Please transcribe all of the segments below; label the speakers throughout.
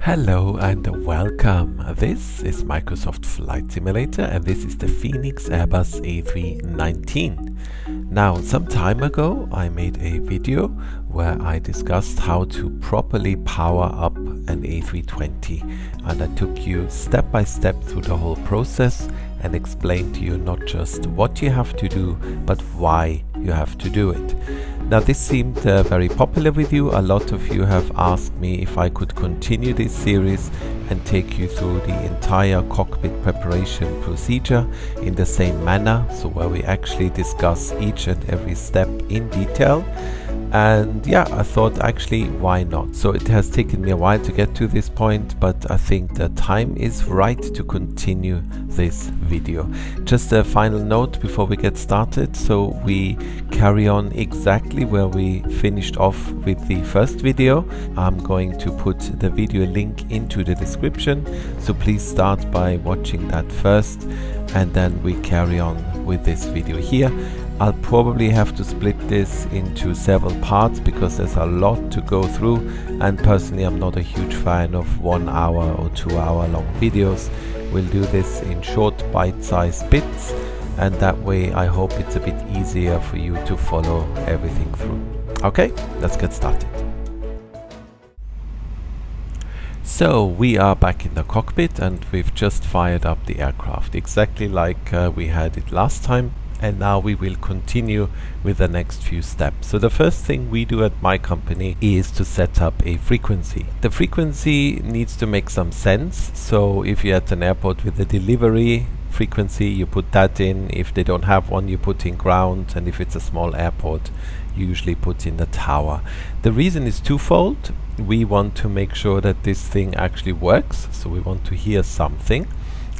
Speaker 1: Hello and welcome. This is Microsoft Flight Simulator and this is the Fenix Airbus A319. Now, some time ago I made a video where I discussed how to properly power up an A320, and I took you step by step through the whole process and explained to you not just what you have to do but why you have to do it. Now, this seemed very popular with you. A lot of you have asked me if I could continue this series and take you through the entire cockpit preparation procedure in the same manner, so where we actually discuss each and every step in detail. And yeah, I thought actually why not? So it has taken me a while to get to this point, but I think the time is right to continue this video. Just a final note before we get started. So we carry on exactly where we finished off with the first video. I'm going to put the video link into the description, so please start by watching that first and then we carry on with this video here. I'll probably have to split this into several parts because there's a lot to go through, and personally I'm not a huge fan of 1 hour or 2 hour long videos. We'll do this in short bite-sized bits, and that way I hope it's a bit easier for you to follow everything through. Okay, let's get started. So we are back in the cockpit and we've just fired up the aircraft exactly like we had it last time. And now we will continue with the next few steps. So the first thing we do at my company is to set up a frequency. The frequency needs to make some sense. So if you're at an airport with a delivery frequency, you put that in. If they don't have one, you put in ground. And if it's a small airport, you usually put in the tower. The reason is twofold. We want to make sure that this thing actually works. So we want to hear something.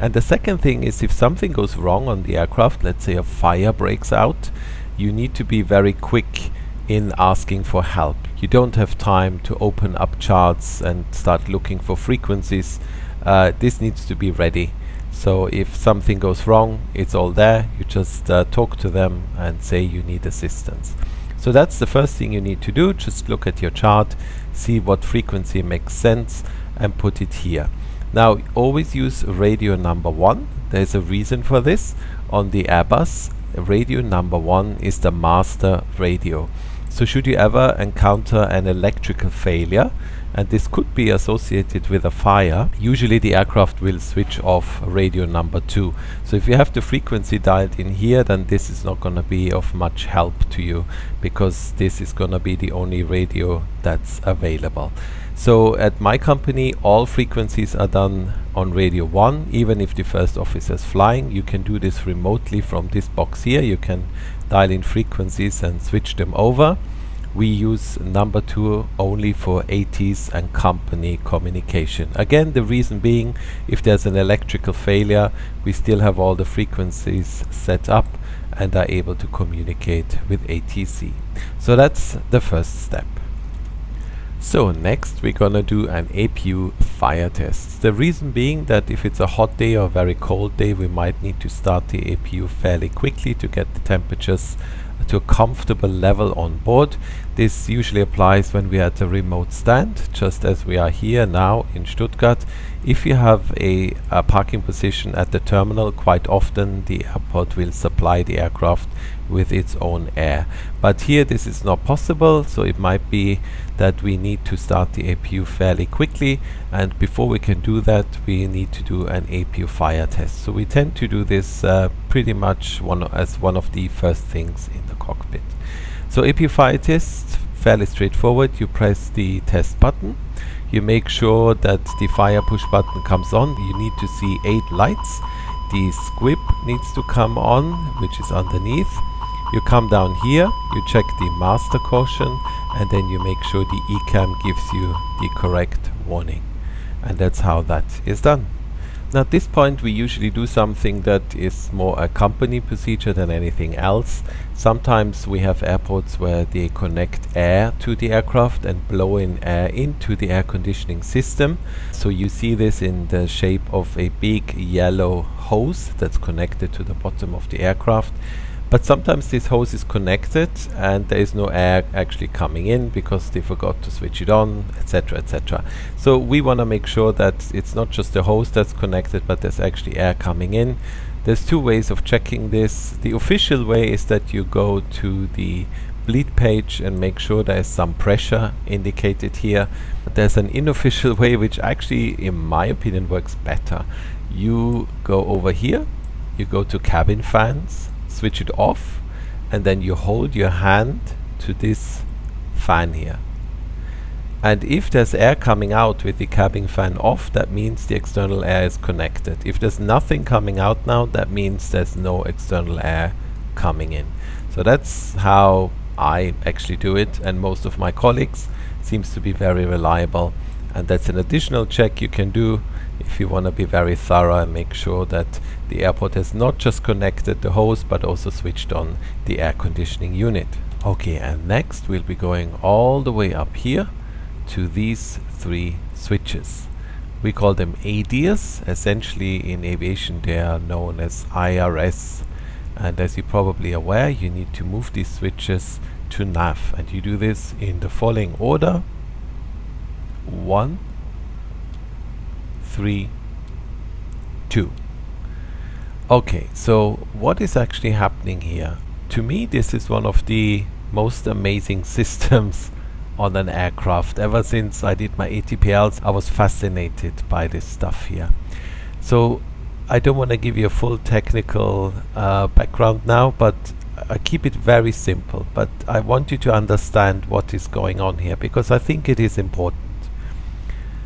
Speaker 1: And the second thing is, if something goes wrong on the aircraft, let's say a fire breaks out, you need to be very quick in asking for help. You don't have time to open up charts and start looking for frequencies. This needs to be ready. So if something goes wrong, it's all there. You just talk to them and say you need assistance. So that's the first thing you need to do. Just look at your chart, see what frequency makes sense and put it here. Now, always use radio number 1. There's a reason for this. On the Airbus, radio number 1 is the master radio. So should you ever encounter an electrical failure, and this could be associated with a fire, usually the aircraft will switch off radio number 2. So if you have the frequency dialed in here, then this is not going to be of much help to you, because this is going to be the only radio that's available. So at my company, all frequencies are done on radio 1, even if the first officer is flying. You can do this remotely from this box here. You can dial in frequencies and switch them over. We use number 2 only for ATs and company communication. Again, the reason being, if there's an electrical failure, we still have all the frequencies set up and are able to communicate with ATC. So that's the first step. So next we're gonna do an APU fire test. The reason being that if it's a hot day or a very cold day, we might need to start the APU fairly quickly to get the temperatures to a comfortable level on board. This usually applies when we are at a remote stand, just as we are here now in Stuttgart. If you have a parking position at the terminal, quite often the airport will supply the aircraft with its own air. But here this is not possible, so it might be that we need to start the APU fairly quickly, and before we can do that we need to do an APU fire test. So we tend to do this pretty much as one of the first things in the cockpit. So APU fire test, fairly straightforward. You press the test button. You make sure that the fire push button comes on. You need to see 8 lights. The squib needs to come on, which is underneath. You come down here, you check the master caution, and then you make sure the ECAM gives you the correct warning. And that's how that is done. Now at this point we usually do something that is more a company procedure than anything else. Sometimes we have airports where they connect air to the aircraft and blow in air into the air conditioning system. So you see this in the shape of a big yellow hose that's connected to the bottom of the aircraft. But sometimes this hose is connected and there is no air actually coming in because they forgot to switch it on, etc., etc. So we want to make sure that it's not just the hose that's connected, but there's actually air coming in. There's two ways of checking this. The official way is that you go to the bleed page and make sure there is some pressure indicated here. There's an unofficial way which actually, in my opinion, works better. You go over here, you go to cabin fans, switch it off, and then you hold your hand to this fan here. And if there's air coming out with the cabin fan off, that means the external air is connected. If there's nothing coming out now, that means there's no external air coming in. So that's how I actually do it, and most of my colleagues seems to be very reliable, and that's an additional check you can do if you want to be very thorough and make sure that the airport has not just connected the hose but also switched on the air conditioning unit. Okay, and next we'll be going all the way up here to these three switches. We call them ADIRs. Essentially in aviation they are known as IRS, and as you're probably aware, you need to move these switches to nav, and you do this in the following order: 1, 3, 2. Okay, so what is actually happening here? To me, this is one of the most amazing systems on an aircraft. Ever since I did my ATPLs, I was fascinated by this stuff here. So I don't want to give you a full technical background now, but I keep it very simple. But I want you to understand what is going on here, because I think it is important.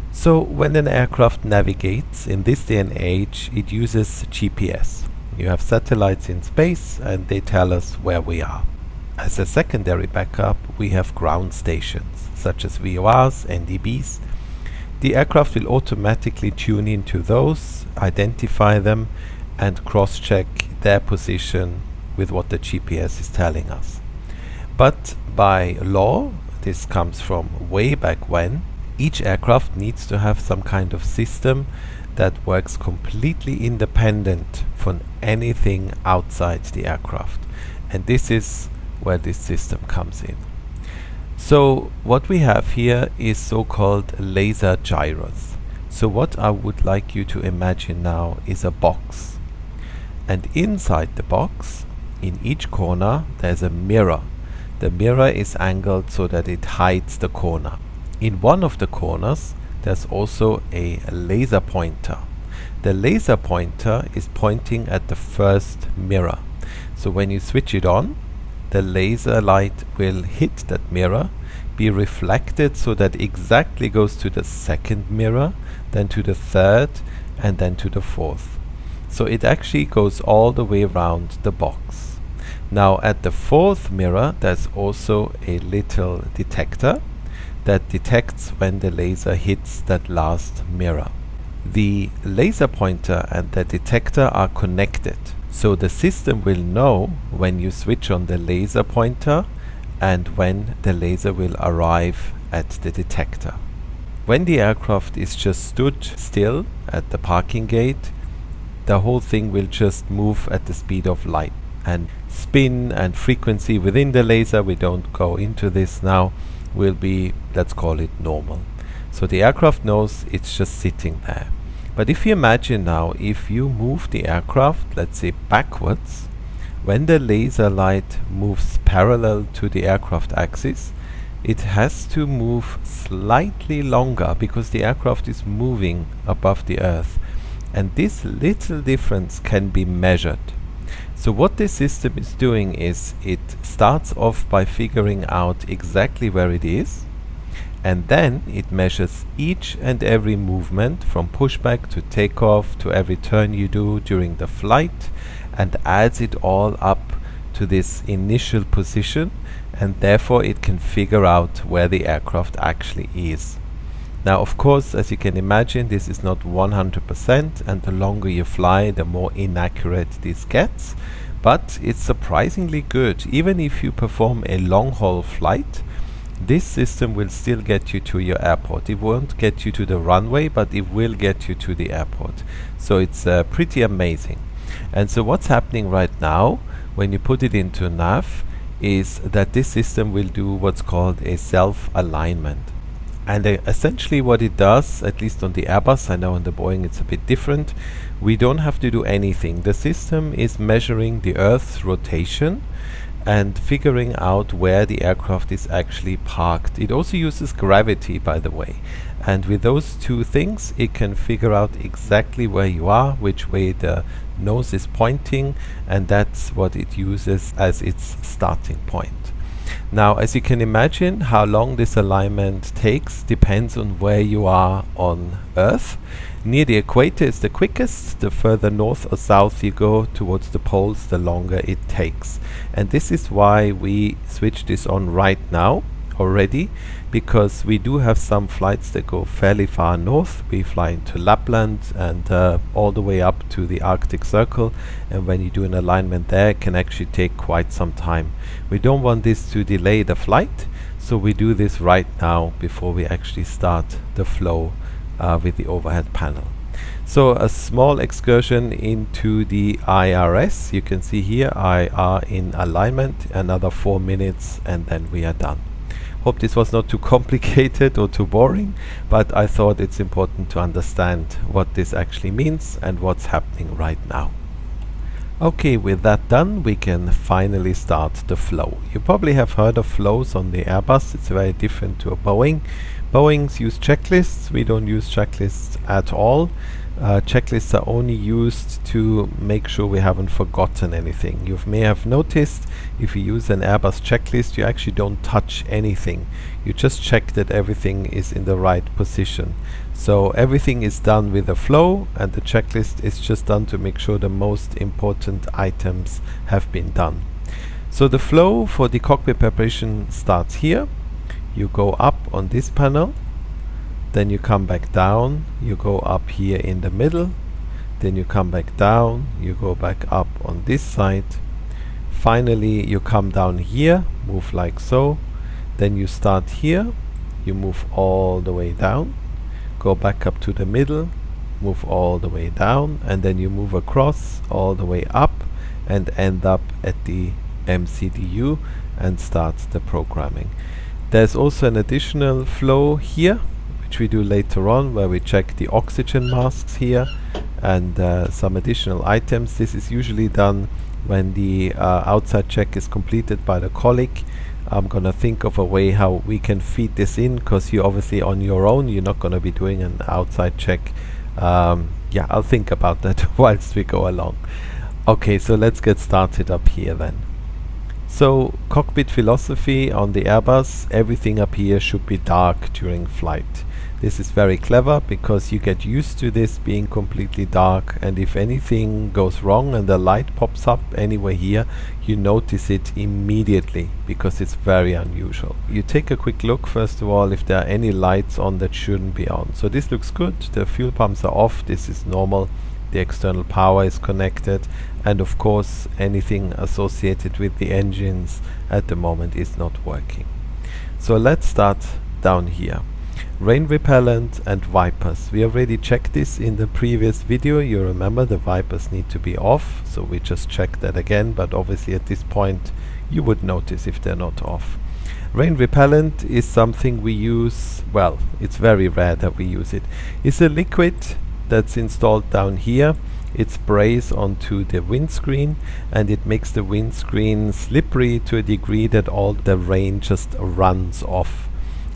Speaker 1: So when an aircraft navigates, in this day and age, it uses GPS. You have satellites in space and they tell us where we are. As a secondary backup, we have ground stations, such as VORs, NDBs. The aircraft will automatically tune into those, identify them, and cross-check their position with what the GPS is telling us. But by law, this comes from way back when, each aircraft needs to have some kind of system that works completely independent from anything outside the aircraft. And this is where this system comes in. So what we have here is so-called laser gyros. So what I would like you to imagine now is a box. And inside the box, in each corner, there's a mirror. The mirror is angled so that it hides the corner. In one of the corners, there's also a laser pointer. The laser pointer is pointing at the first mirror. So when you switch it on, the laser light will hit that mirror, be reflected so that exactly goes to the second mirror, then to the third, and then to the fourth. So it actually goes all the way around the box. Now at the fourth mirror, there's also a little detector that detects when the laser hits that last mirror. The laser pointer and the detector are connected, so the system will know when you switch on the laser pointer and when the laser will arrive at the detector. When the aircraft is just stood still at the parking gate, the whole thing will just move at the speed of light, and spin and frequency within the laser, we don't go into this now, will be, let's call it, normal. So the aircraft knows it's just sitting there. But if you imagine now, if you move the aircraft, let's say backwards, when the laser light moves parallel to the aircraft axis, it has to move slightly longer because the aircraft is moving above the earth. And this little difference can be measured. So what this system is doing is it starts off by figuring out exactly where it is, and then it measures each and every movement from pushback to takeoff to every turn you do during the flight, and adds it all up to this initial position, and therefore it can figure out where the aircraft actually is. Now of course, as you can imagine, this is not 100%, and the longer you fly, the more inaccurate this gets, but it's surprisingly good. Even if you perform a long haul flight, this system will still get you to your airport. It won't get you to the runway, but it will get you to the airport. So it's pretty amazing. And so what's happening right now, when you put it into nav is that this system will do what's called a self-alignment. And essentially what it does, at least on the Airbus, I know on the Boeing it's a bit different, we don't have to do anything. The system is measuring the Earth's rotation and figuring out where the aircraft is actually parked. It also uses gravity, by the way. And with those two things, it can figure out exactly where you are, which way the nose is pointing, and that's what it uses as its starting point. Now, as you can imagine, how long this alignment takes depends on where you are on Earth. Near the equator is the quickest. The further north or south you go towards the poles, the longer it takes. And this is why we switch this on right now already, because we do have some flights that go fairly far north. We fly into Lapland and all the way up to the Arctic Circle, and when you do an alignment there, it can actually take quite some time. We don't want this to delay the flight, so we do this right now before we actually start the flow with the overhead panel. So a small excursion into the IRS. You can see here IR in alignment, another 4 minutes, and then we are done. Hope this was not too complicated or too boring, but I thought it's important to understand what this actually means and what's happening right now. Okay, with that done, we can finally start the flow. You probably have heard of flows on the Airbus. It's very different to a Boeing. Boeings use checklists. We don't use checklists at all. Checklists are only used to make sure we haven't forgotten anything. You may have noticed if you use an Airbus checklist, you actually don't touch anything. You just check that everything is in the right position. So everything is done with a flow, and the checklist is just done to make sure the most important items have been done. So the flow for the cockpit preparation starts here. You go up on this panel, then you come back down, you go up here in the middle, then you come back down, you go back up on this side, finally you come down here, move like so, then you start here, you move all the way down, go back up to the middle, move all the way down, and then you move across all the way up and end up at the MCDU and start the programming. There's also an additional flow here, which we do later on, where we check the oxygen masks here and some additional items. This is usually done when the outside check is completed by the colleague. I'm gonna think of a way how we can feed this in, because you're obviously on your own, you're not gonna be doing an outside check. Yeah, I'll think about that whilst we go along. Okay, so let's get started up here then. So cockpit philosophy on the Airbus, everything up here should be dark during flight. This is very clever because you get used to this being completely dark, and if anything goes wrong and the light pops up anywhere here, you notice it immediately because it's very unusual. You take a quick look first of all if there are any lights on that shouldn't be on. So this looks good, the fuel pumps are off, this is normal. The external power is connected, and of course anything associated with the engines at the moment is not working. So let's start down here. Rain repellent and wipers. We already checked this in the previous video. You remember the wipers need to be off, so we just checked that again, but obviously at this point you would notice if they're not off. Rain repellent is something we use, well, it's very rare that we use it. It's a liquid that's installed down here. It sprays onto the windscreen and it makes the windscreen slippery to a degree that all the rain just runs off.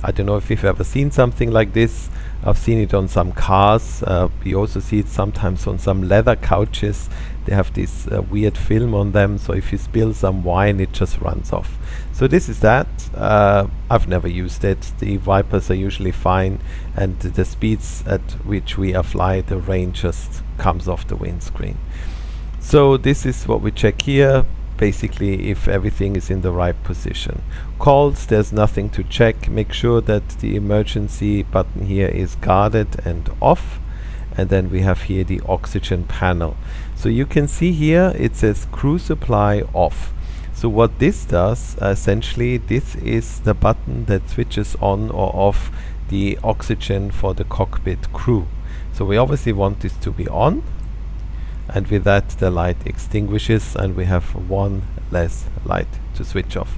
Speaker 1: I don't know if you've ever seen something like this. I've seen it on some cars. We also see it sometimes on some leather couches. They have this weird film on them, so if you spill some wine it just runs off. So this is that. I've never used it. The wipers are usually fine, and the speeds at which we fly, the rain just comes off the windscreen. So this is what we check here. Basically, if everything is in the right position. Calls, there's nothing to check. Make sure that the emergency button here is guarded and off. And then we have here the oxygen panel. So you can see here it says crew supply off. So what this does, essentially, this is the button that switches on or off the oxygen for the cockpit crew. So we obviously want this to be on. and with that the light extinguishes and we have one less light to switch off.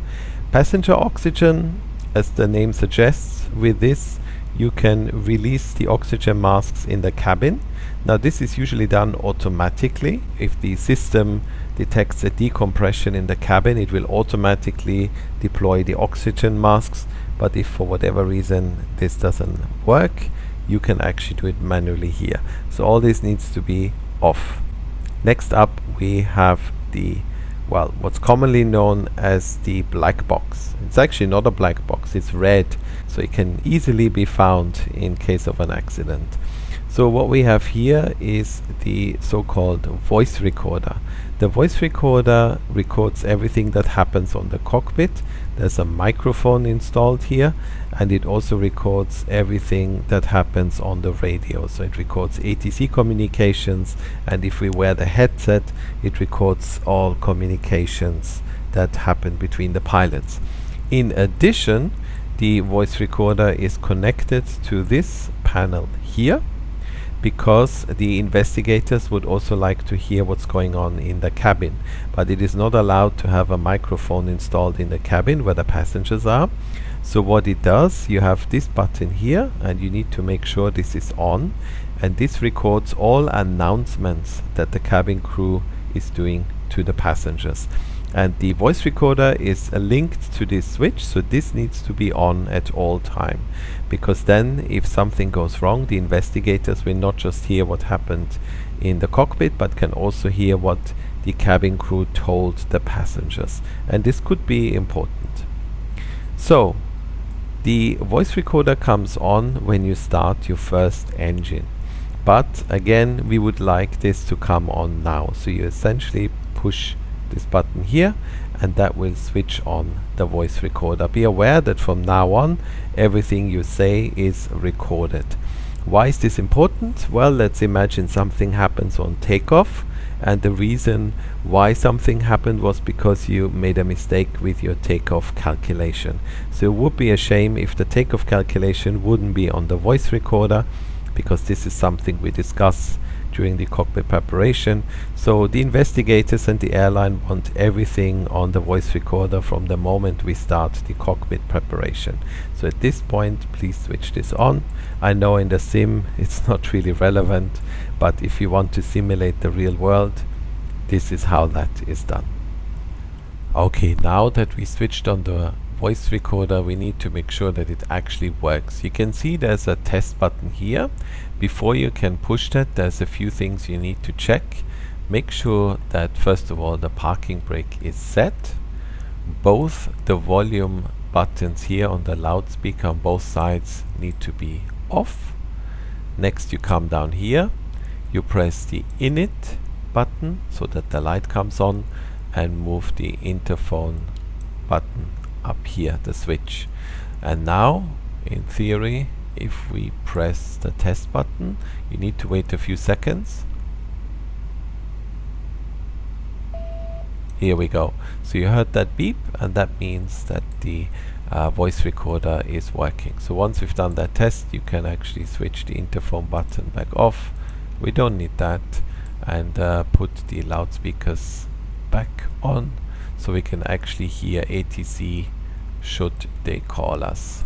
Speaker 1: Passenger oxygen, as the name suggests, with this you can release the oxygen masks in the cabin. Now this is usually done automatically. If the system detects a decompression in the cabin, it will automatically deploy the oxygen masks, but if for whatever reason this doesn't work, you can actually do it manually here. So all this needs to be off. Next up we have the, well, what's commonly known as the black box. It's actually not a black box, it's red, so it can easily be found in case of an accident. So what we have here is the so-called voice recorder. The voice recorder records everything that happens on the cockpit. There's a microphone installed here, and it also records everything that happens on the radio. So it records ATC communications, and if we wear the headset, it records all communications that happen between the pilots. In addition, the voice recorder is connected to this panel here, because the investigators would also like to hear what's going on in the cabin, but it is not allowed to have a microphone installed in the cabin where the passengers are. So what it does, you have this button here and you need to make sure this is on, and this records all announcements that the cabin crew is doing to the passengers. And the voice recorder is linked to this switch, so this needs to be on at all time, because then if something goes wrong, the investigators will not just hear what happened in the cockpit, but can also hear what the cabin crew told the passengers, and this could be important. So the voice recorder comes on when you start your first engine, but again we would like this to come on now. So you essentially push this button here and that will switch on the voice recorder. Be aware that from now on everything you say is recorded. Why is this important? Well, let's imagine something happens on takeoff, and the reason why something happened was because you made a mistake with your takeoff calculation. So it would be a shame if the takeoff calculation wouldn't be on the voice recorder, because this is something we discuss during the cockpit preparation. So the investigators and the airline want everything on the voice recorder from the moment we start the cockpit preparation. So at this point, please switch this on. I know in the sim it's not really relevant, but if you want to simulate the real world, this is how that is done. Okay, now that we switched on the voice recorder, we need to make sure that it actually works. You can see there's a test button here. Before you can push that, there's a few things you need to check. Make sure that first of all the parking brake is set. Both the volume buttons here on the loudspeaker on both sides need to be off. Next you come down here, you press the init button so that the light comes on, and move the interphone button up here, the switch. And now in theory, if we press the test button, you need to wait a few seconds. Here we go. So you heard that beep, and that means that the voice recorder is working. So once we've done that test, you can actually switch the interphone button back off. We don't need that, and put the loudspeakers back on so we can actually hear ATC should they call us.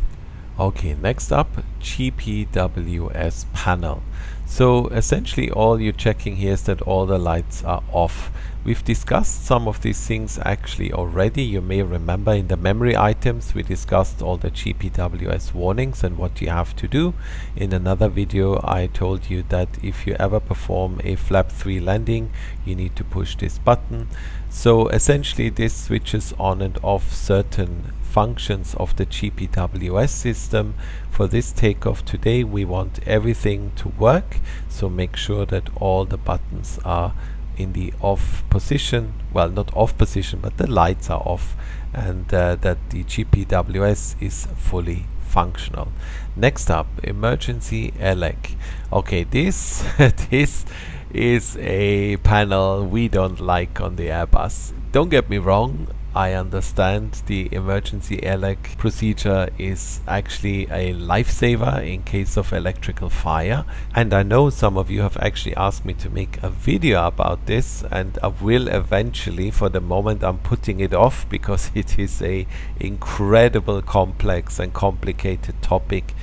Speaker 1: Okay, next up, GPWS panel. So essentially all you're checking here is that all the lights are off. We've discussed some of these things actually already. You may remember in the memory items we discussed all the GPWS warnings and what you have to do. In another video I told you that if you ever perform a flap 3 landing, you need to push this button. So essentially this switches on and off certain functions of the GPWS system. For this takeoff today we want everything to work, so make sure that all the buttons are in the off position, well, not off position, but the lights are off, and that the GPWS is fully functional. Next up, emergency ELEC. Okay, this this is a panel we don't like on the Airbus. Don't get me wrong, I understand the emergency ELEC procedure is actually a lifesaver in case of electrical fire, and I know some of you have actually asked me to make a video about this, and I will eventually. For the moment I'm putting it off because it is a incredible complex and complicated topic,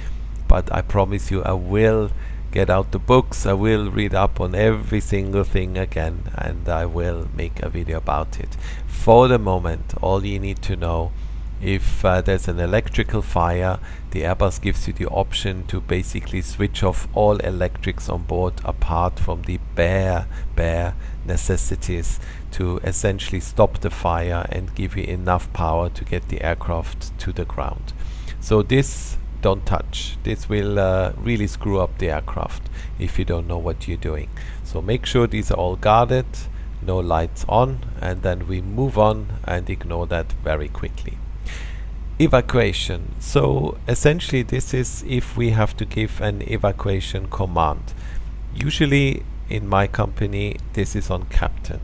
Speaker 1: but I promise you I will get out the books, I will read up on every single thing again, and I will make a video about it. For the moment, all you need to know, if there's an electrical fire, the Airbus gives you the option to basically switch off all electrics on board apart from the bare necessities to essentially stop the fire and give you enough power to get the aircraft to the ground. So this don't touch. This will really screw up the aircraft if you don't know what you're doing. So make sure these are all guarded, no lights on, and then we move on and ignore that very quickly. Evacuation. So essentially this is if we have to give an evacuation command. Usually in my company this is on captain.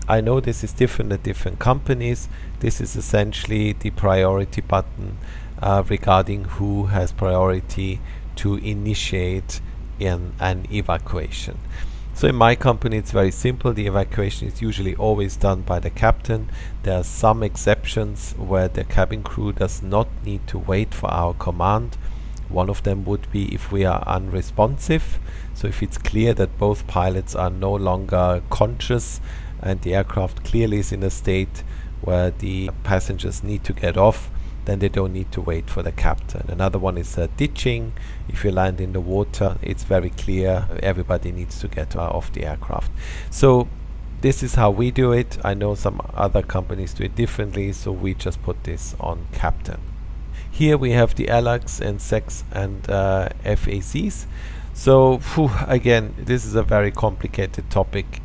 Speaker 1: I know this is different at different companies. This is essentially the priority button regarding who has priority to initiate an evacuation. So in my company it's very simple. The evacuation is usually always done by the captain. There are some exceptions where the cabin crew does not need to wait for our command. One of them would be if we are unresponsive. So if it's clear that both pilots are no longer conscious and the aircraft clearly is in a state where the passengers need to get off, then they don't need to wait for the captain. Another one is ditching. If you land in the water, it's very clear everybody needs to get off the aircraft. So this is how we do it. I know some other companies do it differently, so we just put this on captain. Here we have the ELECs and SECs and FACs. So again, this is a very complicated topic.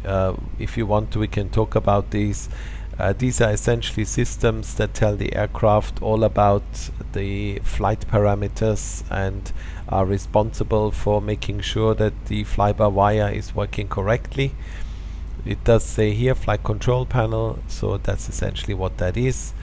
Speaker 1: If you want to, we can talk about these. These are essentially systems that tell the aircraft all about the flight parameters and are responsible for making sure that the fly-by-wire is working correctly. It does say here flight control panel, so that's essentially what that is.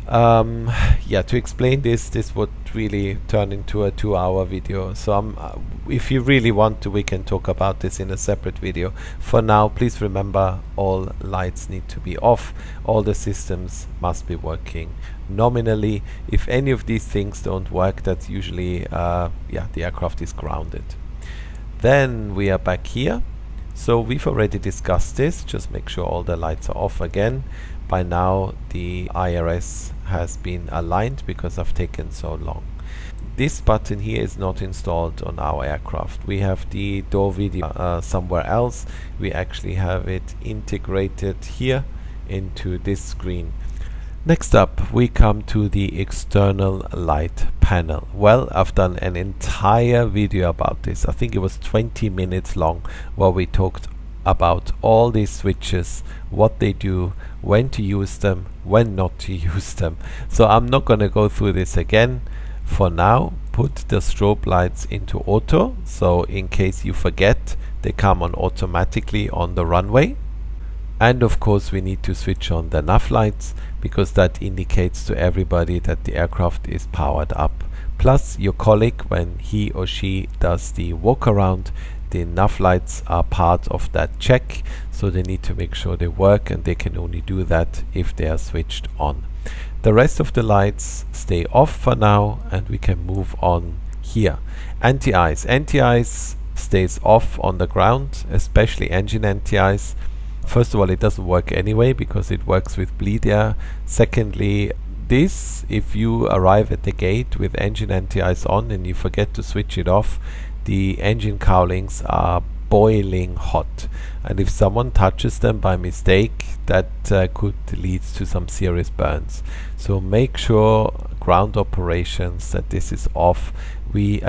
Speaker 1: Yeah, to explain this would really turn into a 2-hour video. So if you really want to, we can talk about this in a separate video. For now, please remember all lights need to be off. All the systems must be working nominally. If any of these things don't work, that's usually yeah, the aircraft is grounded. Then we are back here. So we've already discussed this. Just make sure all the lights are off again. By now the IRS has been aligned because I've taken so long. This button here is not installed on our aircraft. We have the door video somewhere else. We actually have it integrated here into this screen. Next up we come to the external light panel. Well, I've done an entire video about this. I think it was 20 minutes long, where we talked about all these switches, what they do, when to use them, when not to use them. So I'm not going to go through this again. For now, put the strobe lights into auto, so in case you forget, they come on automatically on the runway. And of course we need to switch on the nav lights, because that indicates to everybody that the aircraft is powered up. Plus your colleague, when he or she does the walk around, the nav lights are part of that check, so they need to make sure they work, and they can only do that if they are switched on. The rest of the lights stay off for now, and we can move on here. Anti-ice. Anti-ice stays off on the ground, especially engine anti-ice. First of all, it doesn't work anyway because it works with bleed air. Secondly, this, if you arrive at the gate with engine anti-ice on and you forget to switch it off, the engine cowlings are boiling hot, and if someone touches them by mistake, that could lead to some serious burns. So make sure ground operations that this is off. We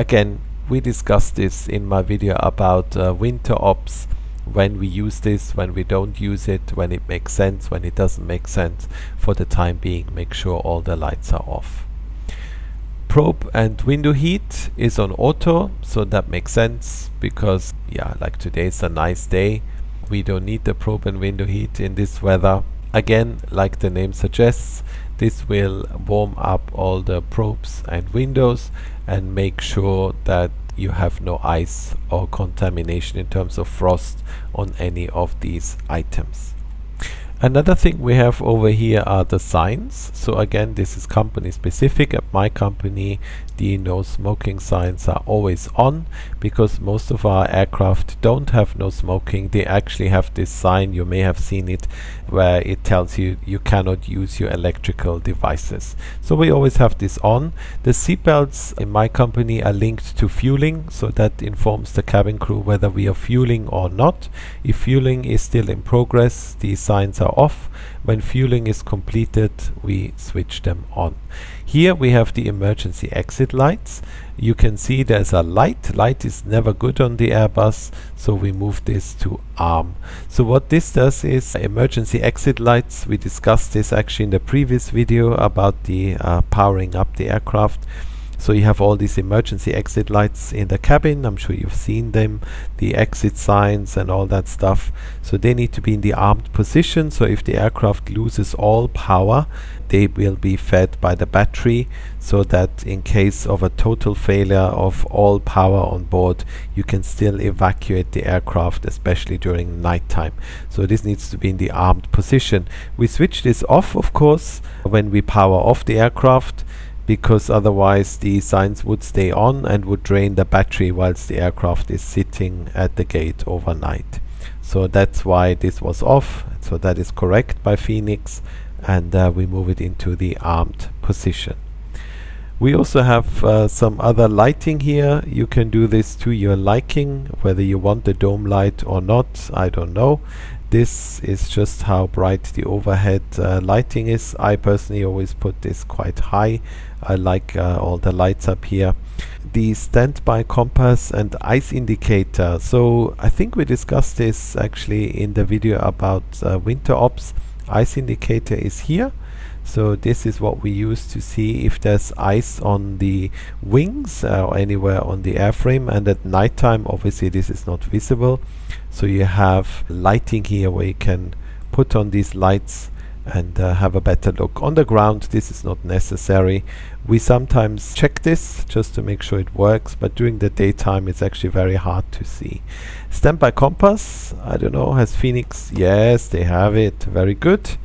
Speaker 1: discussed this in my video about winter ops, when we use this, when we don't use it, when it makes sense, when it doesn't make sense. For the time being, make sure all the lights are off. Probe and window heat is on auto, so that makes sense because, yeah, like today is a nice day. We don't need the probe and window heat in this weather. Again, like the name suggests, this will warm up all the probes and windows and make sure that you have no ice or contamination in terms of frost on any of these items. Another thing we have over here are the signs. So again, this is company specific. At my company, the no smoking signs are always on, because most of our aircraft don't have no smoking. They actually have this sign, you may have seen it, where it tells you you cannot use your electrical devices. So we always have this on. The seatbelts in my company are linked to fueling, so that informs the cabin crew whether we are fueling or not. If fueling is still in progress, these signs are off. When fueling is completed, we switch them on. Here we have the emergency exit lights. You can see there's a light. Light is never good on the Airbus, so we move this to arm. So what this does is emergency exit lights. We discussed this actually in the previous video about the powering up the aircraft. So you have all these emergency exit lights in the cabin. I'm sure you've seen them, the exit signs and all that stuff. So they need to be in the armed position. So if the aircraft loses all power, they will be fed by the battery, so that in case of a total failure of all power on board, you can still evacuate the aircraft, especially during nighttime. So this needs to be in the armed position. We switch this off, of course, when we power off the aircraft, because otherwise the signs would stay on and would drain the battery whilst the aircraft is sitting at the gate overnight. So that's why this was off. So that is correct by Fenix, and we move it into the armed position. We also have some other lighting here. You can do this to your liking, whether you want the dome light or not, I don't know. This is just how bright the overhead lighting is. I personally always put this quite high. I like all the lights up here. The standby compass and ice indicator. So I think we discussed this actually in the video about winter ops. Ice indicator is here. So this is what we use to see if there's ice on the wings or anywhere on the airframe, and at nighttime obviously this is not visible. So you have lighting here where you can put on these lights and have a better look. On the ground this is not necessary. We sometimes check this just to make sure it works, but during the daytime it's actually very hard to see. Standby compass, I don't know, has Fenix? Yes, they have it. Very good.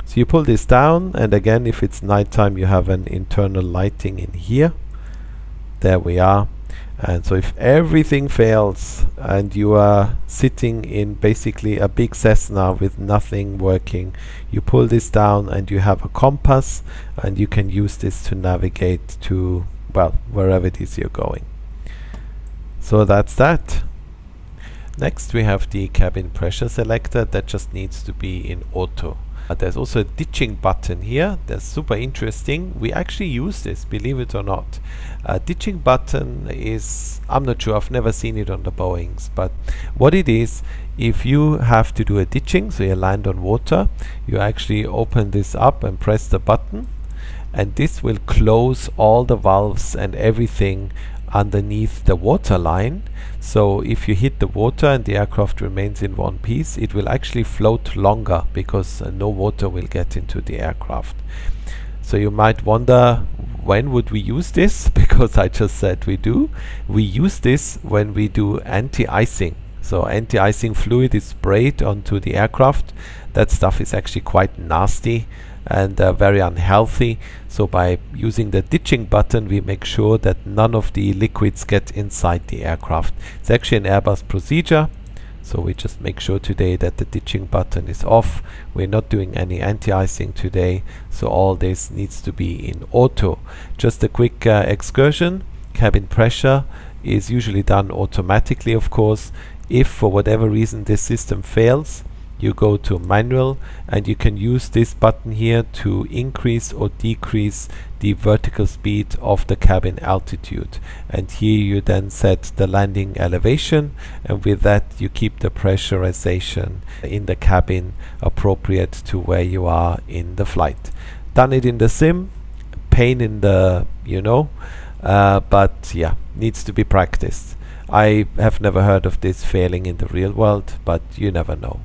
Speaker 1: So you pull this down, and again, if it's nighttime, you have an internal lighting in here. There we are. And so if everything fails and you are sitting in basically a big Cessna with nothing working, you pull this down and you have a compass, and you can use this to navigate to, well, wherever it is you're going. So that's that. Next we have the cabin pressure selector that just needs to be in auto. There's also a ditching button here. That's super interesting. We actually use this, believe it or not. Ditching button is, I'm not sure, I've never seen it on the Boeings, but what it is, if you have to do a ditching, so you land on water, you actually open this up and press the button, and this will close all the valves and everything underneath the water line. So if you hit the water and the aircraft remains in one piece, it will actually float longer because no water will get into the aircraft. So you might wonder, when would we use this? Because I just said we do. We use this when we do anti-icing. So anti-icing fluid is sprayed onto the aircraft. That stuff is actually quite nasty and very unhealthy. So by using the ditching button, we make sure that none of the liquids get inside the aircraft. It's actually an Airbus procedure. So we just make sure today that the ditching button is off. We're not doing any anti-icing today. So all this needs to be in auto. Just a quick excursion. Cabin pressure is usually done automatically, of course. If for whatever reason this system fails, you go to manual, and you can use this button here to increase or decrease the vertical speed of the cabin altitude. And here you then set the landing elevation, and with that you keep the pressurization in the cabin appropriate to where you are in the flight. Done it in the sim, pain in the, but yeah, needs to be practiced. I have never heard of this failing in the real world, but you never know.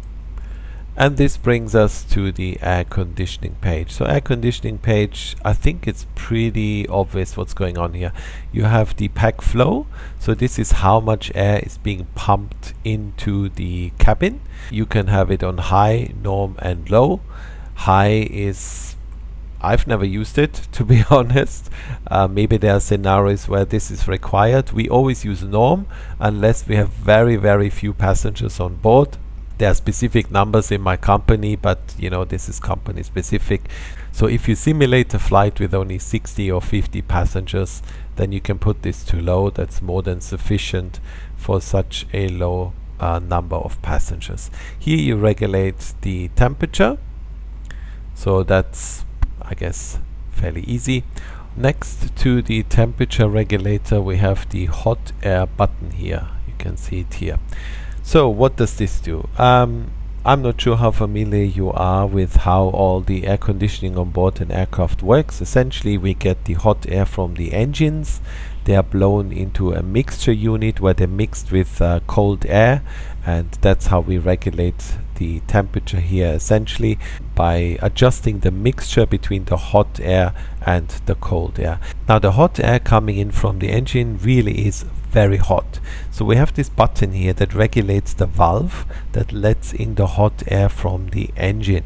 Speaker 1: And this brings us to the air conditioning page. So air conditioning page, I think it's pretty obvious what's going on here. You have the pack flow. So this is how much air is being pumped into the cabin. You can have it on high, norm and low. High is, I've never used it, to be honest. Maybe there are scenarios where this is required. We always use norm unless we have very, very few passengers on board. There are specific numbers in my company, but you know, this is company specific. So if you simulate a flight with only 60 or 50 passengers, then you can put this to low. That's more than sufficient for such a low number of passengers. Here you regulate the temperature. So that's, I guess, fairly easy. Next to the temperature regulator, we have the hot air button here. You can see it here. So what does this do? I'm not sure how familiar you are with how all the air conditioning on board an aircraft works. Essentially, we get the hot air from the engines. They are blown into a mixture unit where they're mixed with cold air, and that's how we regulate the temperature here, essentially by adjusting the mixture between the hot air and the cold air. Now the hot air coming in from the engine really is very hot. So we have this button here that regulates the valve that lets in the hot air from the engine.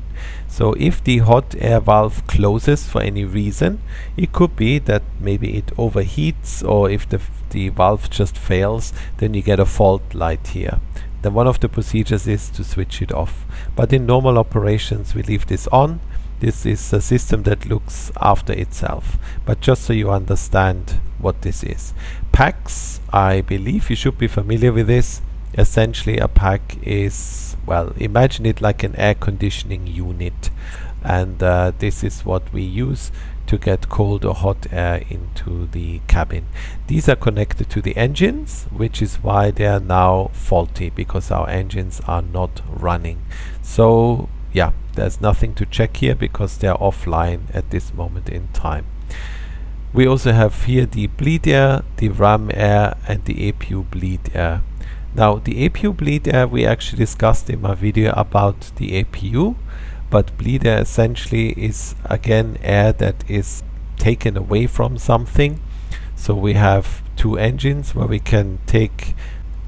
Speaker 1: So if the hot air valve closes for any reason, it could be that maybe it overheats, or if the valve just fails, then you get a fault light here. Then one of the procedures is to switch it off. But in normal operations we leave this on. This is a system that looks after itself. But just so you understand what this is. Packs, I believe you should be familiar with this. Essentially a pack is, well, imagine it like an air conditioning unit. And this is what we use to get cold or hot air into the cabin. These are connected to the engines, which is why they are now faulty, because our engines are not running. So yeah, there's nothing to check here because they're offline at this moment in time. We also have here the bleed air, the ram air and the APU bleed air. Now the APU bleed air we actually discussed in my video about the APU, but bleed air essentially is again air that is taken away from something. So we have two engines where we can take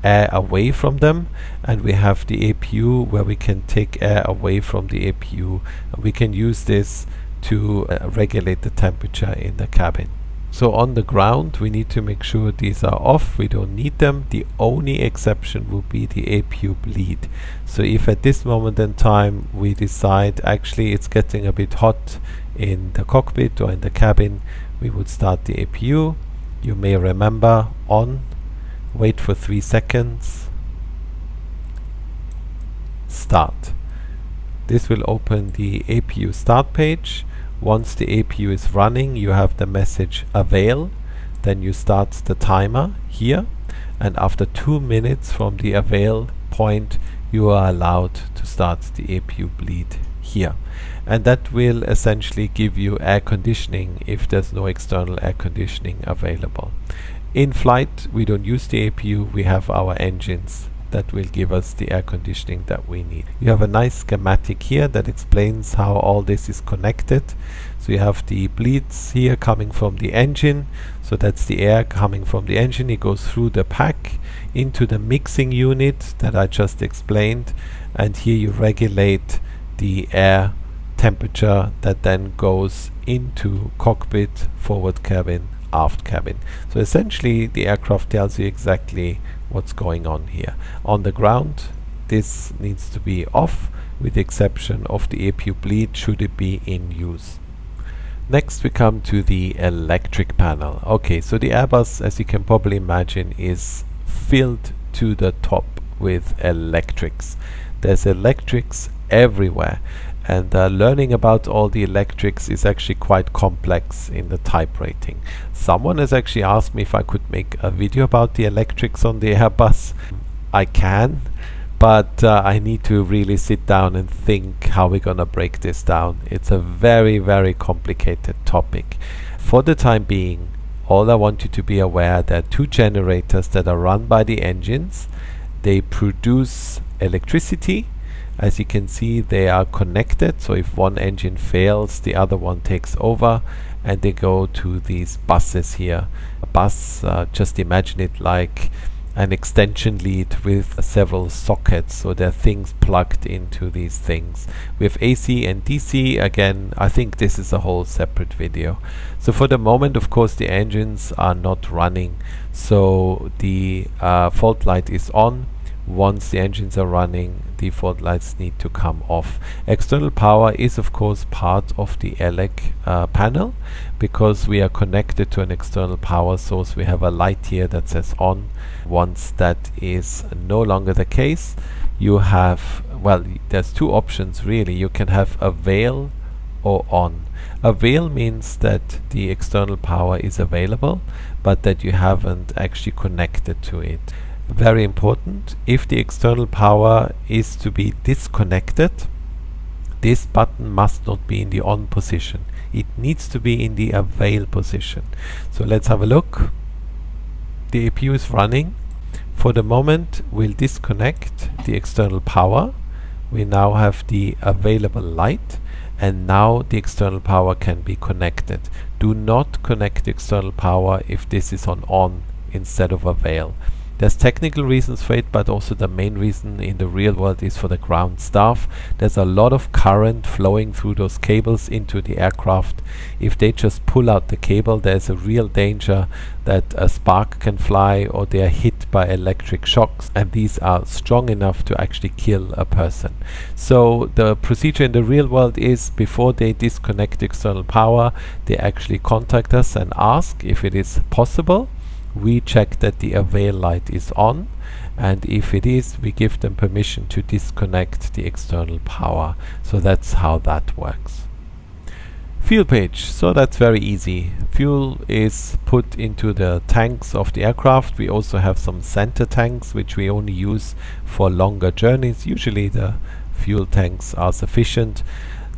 Speaker 1: air away from them, and we have the APU where we can take air away from the APU. We can use this to regulate the temperature in the cabin. So on the ground we need to make sure these are off. We don't need them. The only exception will be the APU bleed. So if at this moment in time we decide actually it's getting a bit hot in the cockpit or in the cabin, we would start the APU. You may remember, on, wait for 3 seconds, start. This will open the APU start page. Once the APU is running, you have the message avail. Then you start the timer here, and after 2 minutes from the avail point, you are allowed to start the APU bleed here. And that will essentially give you air conditioning if there's no external air conditioning available. In flight, we don't use the APU, we have our engines that will give us the air conditioning that we need. You have a nice schematic here that explains how all this is connected. So you have the bleeds here coming from the engine. So that's the air coming from the engine. It goes through the pack into the mixing unit that I just explained. And here you regulate the air temperature that then goes into cockpit, forward cabin, aft cabin. So essentially the aircraft tells you exactly what's going on here. On the ground this needs to be off, with the exception of the APU bleed should it be in use. Next we come to the electric panel. Okay, so the Airbus, as you can probably imagine, is filled to the top with electrics. There's electrics everywhere, and learning about all the electrics is actually quite complex in the type rating. Someone has actually asked me if I could make a video about the electrics on the Airbus. I can, but I need to really sit down and think how we're gonna break this down. It's a very, very complicated topic. For the time being, all I want you to be aware that 2 generators that are run by the engines, they produce electricity, As you can see, they are connected, so if one engine fails, the other one takes over, and they go to these buses here. A bus, just imagine it like an extension lead with several sockets, so there are things plugged into these things. We have AC and DC. Again, I think this is a whole separate video. So for the moment, of course, the engines are not running, so the fault light is on. Once the engines are running, the fault lights need to come off. External power is of course part of the ELEC panel, because we are connected to an external power source. We have a light here that says on. Once that is no longer the case, you have, well, there's two options really. You can have avail or on. Avail means that the external power is available, but that you haven't actually connected to it. Very important, if the external power is to be disconnected, this button must not be in the on position. It needs to be in the avail position. So let's have a look. The APU is running. For the moment, we'll disconnect the external power. We now have the available light, and now the external power can be connected. Do not connect the external power if this is on instead of avail. There's technical reasons for it, but also the main reason in the real world is for the ground staff. There's a lot of current flowing through those cables into the aircraft. If they just pull out the cable, there's a real danger that a spark can fly, or they are hit by electric shocks, and these are strong enough to actually kill a person. So the procedure in the real world is, before they disconnect external power, they actually contact us and ask if it is possible. We check that the avail light is on, and if it is, we give them permission to disconnect the external power. So that's how that works. Fuel page, so that's very easy. Fuel is put into the tanks of the aircraft. We also have some center tanks which we only use for longer journeys. Usually the fuel tanks are sufficient.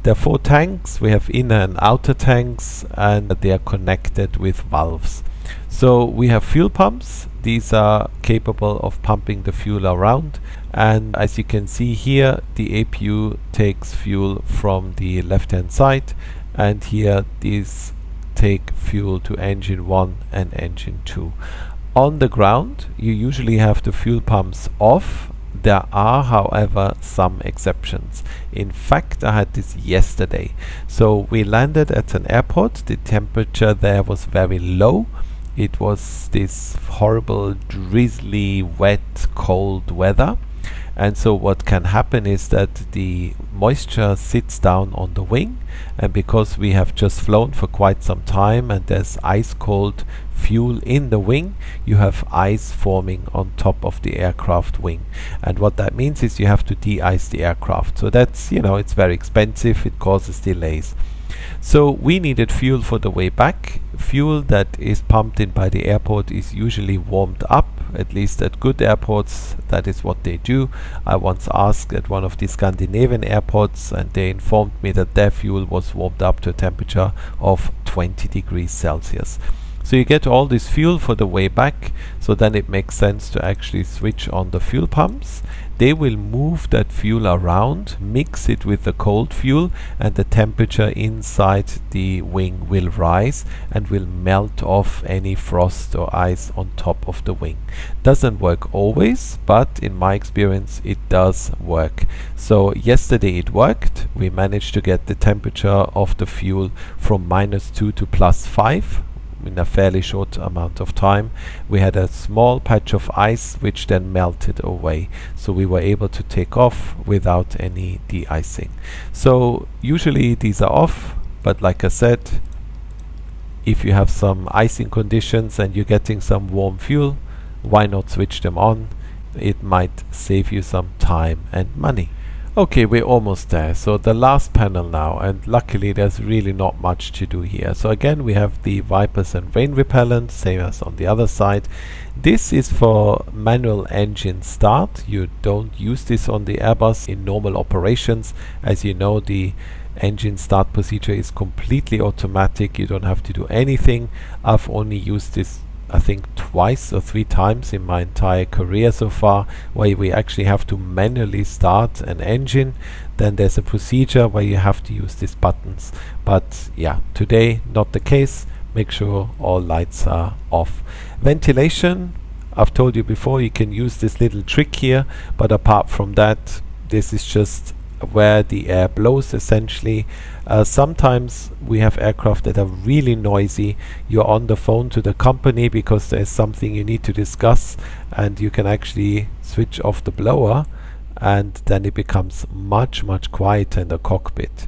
Speaker 1: There are 4 tanks. We have inner and outer tanks, and they are connected with valves. So we have fuel pumps. These are capable of pumping the fuel around, and as you can see here, the APU takes fuel from the left hand side, and here these take fuel to engine 1 and engine 2. On the ground, you usually have the fuel pumps off. There are, however, some exceptions. In fact, I had this yesterday. So we landed at an airport. The temperature there was very low. It was this horrible, drizzly, wet, cold weather. And so what can happen is that the moisture sits down on the wing, and because we have just flown for quite some time and there's ice cold fuel in the wing, you have ice forming on top of the aircraft wing. And what that means is you have to de-ice the aircraft. So that's, you know, it's very expensive, it causes delays. So we needed fuel for the way back. Fuel that is pumped in by the airport is usually warmed up, at least at good airports. That is what they do. I once asked at one of the Scandinavian airports, and they informed me that their fuel was warmed up to a temperature of 20 degrees Celsius. So you get all this fuel for the way back, so then it makes sense to actually switch on the fuel pumps. They will move that fuel around, mix it with the cold fuel, and the temperature inside the wing will rise and will melt off any frost or ice on top of the wing. Doesn't work always, but in my experience it does work. So yesterday it worked. We managed to get the temperature of the fuel from -2 to +5 in a fairly short amount of time. We had a small patch of ice which then melted away, so we were able to take off without any de-icing. So usually these are off, but like I said, if you have some icing conditions and you're getting some warm fuel, why not switch them on? It might save you some time and money. Okay, we're almost there. So the last panel now, and luckily there's really not much to do here. So again, we have the wipers and rain repellent, same as on the other side. This is for manual engine start. You don't use this on the Airbus in normal operations. As you know, the engine start procedure is completely automatic. You don't have to do anything. I've only used this I think twice or 3 times in my entire career so far, where we actually have to manually start an engine. Then there's a procedure where you have to use these buttons. But yeah, today not the case. Make sure all lights are off. Ventilation, I've told you before, you can use this little trick here, but apart from that, this is just where the air blows essentially. Sometimes we have aircraft that are really noisy. You're on the phone to the company because there's something you need to discuss, and you can actually switch off the blower, and then it becomes much quieter in the cockpit.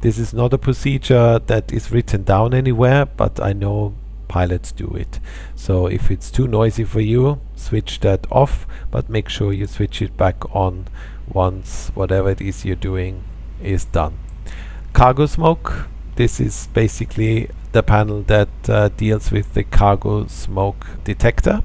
Speaker 1: This is not a procedure that is written down anywhere, but I know pilots do it. So if it's too noisy for you, switch that off, but make sure you switch it back on once whatever it is you're doing is done. Cargo smoke, this is basically the panel that deals with the cargo smoke detector.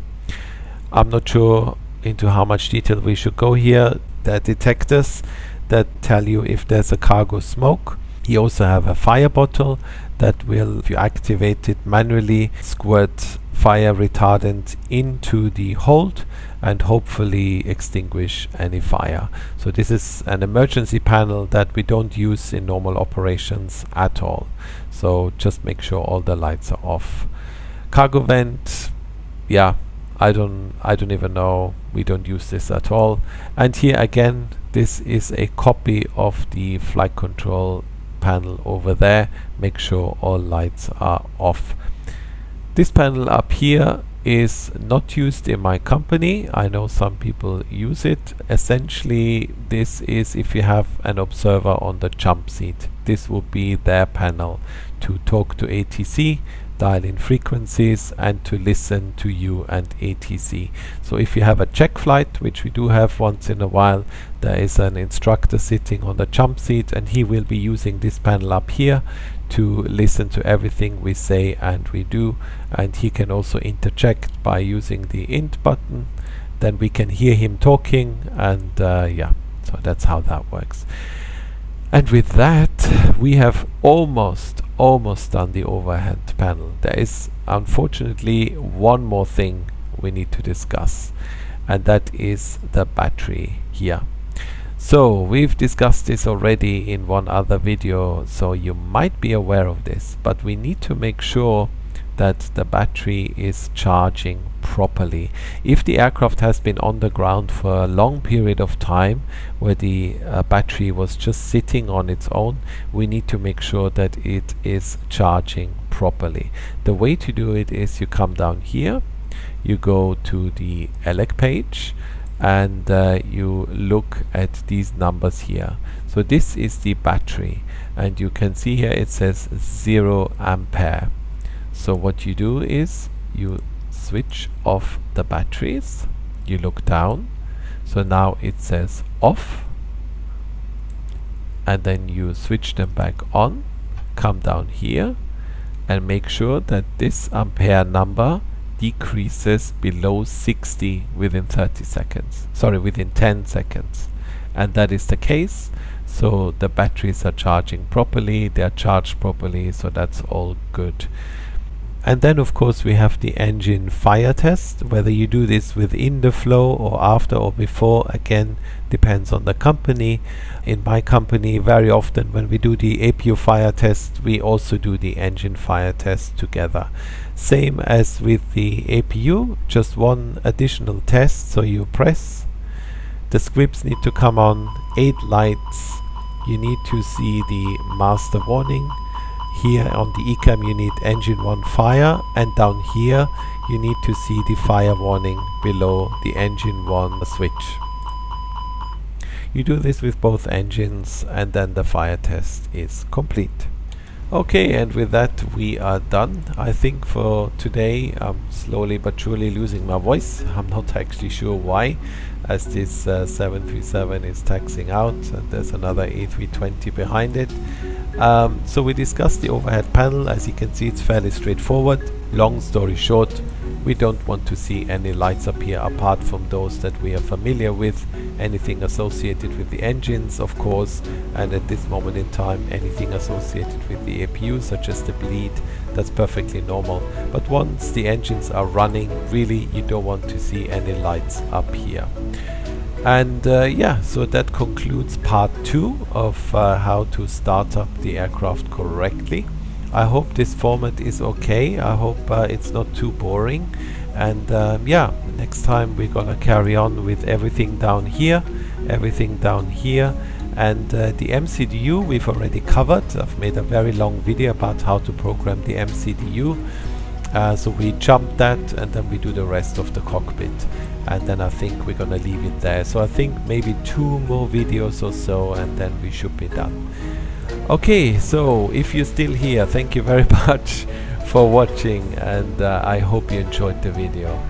Speaker 1: I'm not sure into how much detail we should go here. There are detectors that tell you if there's a cargo smoke. You also have a fire bottle that will, if you activate it manually, squirt fire retardant into the hold and hopefully extinguish any fire. So this is an emergency panel that we don't use in normal operations at all. So just make sure all the lights are off. Cargo vent, yeah, I don't even know. We don't use this at all. And here again, this is a copy of the flight control panel over there. Make sure all lights are off. This panel up here is not used in my company. I know some people use it. Essentially, this is if you have an observer on the jump seat. This would be their panel to talk to ATC, dial in frequencies, and to listen to you and ATC. So if you have a check flight, which we do have once in a while, there is an instructor sitting on the jump seat, and he will be using this panel up here to listen to everything we say and we do, and he can also interject by using the int button. Then we can hear him talking, and yeah, so that's how that works. And with that, we have almost done the overhead panel. There is unfortunately one more thing we need to discuss, and that is the battery here. So we've discussed this already in one other video, so you might be aware of this, but we need to make sure that the battery is charging properly. If the aircraft has been on the ground for a long period of time where the battery was just sitting on its own, we need to make sure that it is charging properly. The way to do it is you come down here, you go to the ELEC page, and you look at these numbers here. So this is the battery, and you can see here it says 0 ampere. So what you do is you switch off the batteries, you look down, so now it says off, and then you switch them back on, come down here and make sure that this ampere number decreases below 60 within 30 seconds, sorry, within 10 seconds. And that is the case, so the batteries are charging properly, they are charged properly, so that's all good. And then of course we have the engine fire test. Whether you do this within the flow or after or before, again, depends on the company. In my company, very often when we do the APU fire test, we also do the engine fire test together. Same as with the APU, just one additional test. So you press, the scripts need to come on, 8 lights, you need to see the master warning. Here on the ECAM you need engine 1 fire, and down here you need to see the fire warning below the engine 1 switch. You do this with both engines, and then the fire test is complete. Okay, and with that we are done. I think for today I'm slowly but surely losing my voice. I'm not actually sure why, as this 737 is taxiing out and there's another A320 behind it. So we discussed the overhead panel. As you can see, it's fairly straightforward. Long story short, We don't want to see any lights up here apart from those that we are familiar with, anything associated with the engines of course, and at this moment in time anything associated with the APU such as the bleed, that's perfectly normal. But once the engines are running, really you don't want to see any lights up here. And yeah, so that concludes part 2 of how to start up the aircraft correctly. I hope this format is okay. I hope it's not too boring. And yeah, next time we're gonna carry on with everything down here, and the MCDU we've already covered. I've made a very long video about how to program the MCDU. So we jump that and then we do the rest of the cockpit, and then I think we're gonna leave it there. So I think maybe 2 more videos or so and then we should be done. Okay, so if you're still here, thank you very much for watching, and I hope you enjoyed the video.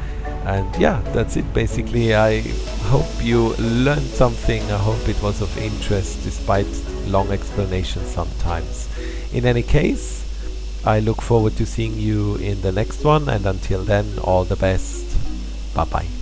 Speaker 1: And yeah, that's it basically. I hope you learned something. I hope it was of interest despite long explanations sometimes. In any case, I look forward to seeing you in the next one, and until then, all the best. Bye bye.